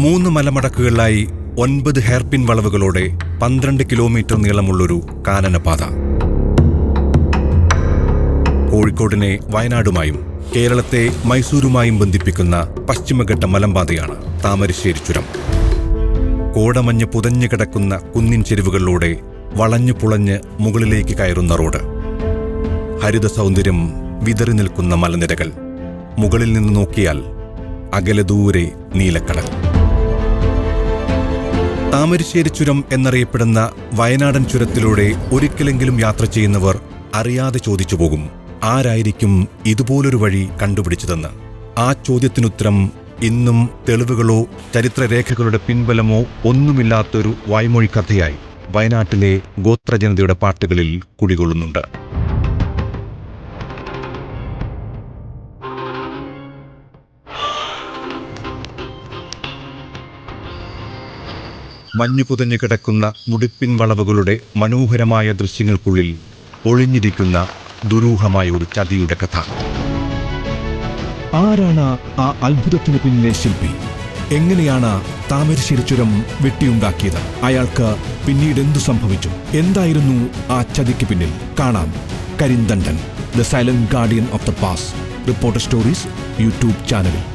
3 മലമടക്കുകളിലായി 9 hairpin വളവുകളോടെ 12 kilometre നീളമുള്ളൊരു കാനനപാത. കോഴിക്കോടിനെ വയനാടുമായും കേരളത്തെ മൈസൂരുമായും ബന്ധിപ്പിക്കുന്ന പശ്ചിമഘട്ട മലമ്പാതയാണ് താമരശ്ശേരി ചുരം. കോടമഞ്ഞ് പുതഞ്ഞു കിടക്കുന്ന കുന്നിൻ ചെരുവുകളിലൂടെ വളഞ്ഞു പുളഞ്ഞ് മുകളിലേക്ക് കയറുന്ന റോഡ്. ഹരിത സൗന്ദര്യം വിതറി നിൽക്കുന്ന മലനിരകൾ. മുകളിൽ നിന്ന് നോക്കിയാൽ അകലെ ദൂരെ നീലക്കടൽ. താമരശ്ശേരി ചുരം എന്നറിയപ്പെടുന്ന വയനാടൻ ചുരത്തിലൂടെ ഒരിക്കലെങ്കിലും യാത്ര ചെയ്യുന്നവർ അറിയാതെ ചോദിച്ചു പോകും, ആരായിരിക്കും ഇതുപോലൊരു വഴി കണ്ടുപിടിച്ചതെന്ന്. ആ ചോദ്യത്തിനുത്തരം ഇന്നും തെളിവുകളോ ചരിത്രരേഖകളുടെ പിൻബലമോ ഒന്നുമില്ലാത്തൊരു വായ്മൊഴി കഥയായി വയനാട്ടിലെ ഗോത്രജനതയുടെ പാട്ടുകളിൽ കുടികൊള്ളുന്നുണ്ട്. മഞ്ഞു പുതഞ്ഞു കിടക്കുന്ന മുടിപ്പിൻ വളവുകളുടെ മനോഹരമായ ദൃശ്യങ്ങൾക്കുള്ളിൽ ഒളിഞ്ഞിരിക്കുന്ന ദുരൂഹമായ ഒരു ചതിയുടെ കഥ. ആരാണ് ആ അത്ഭുതത്തിന് പിന്നിലെ ശില്പി? എങ്ങനെയാണ് താമരശ്ശേരി ചുരം വെട്ടിയുണ്ടാക്കിയത്? അയാൾക്ക് പിന്നീട് എന്തു സംഭവിച്ചു? എന്തായിരുന്നു ആ ചതിക്ക് പിന്നിൽ? കാണാം Karinthandan, the silent guardian of the pass. Reporter stories YouTube ചാനലിൽ.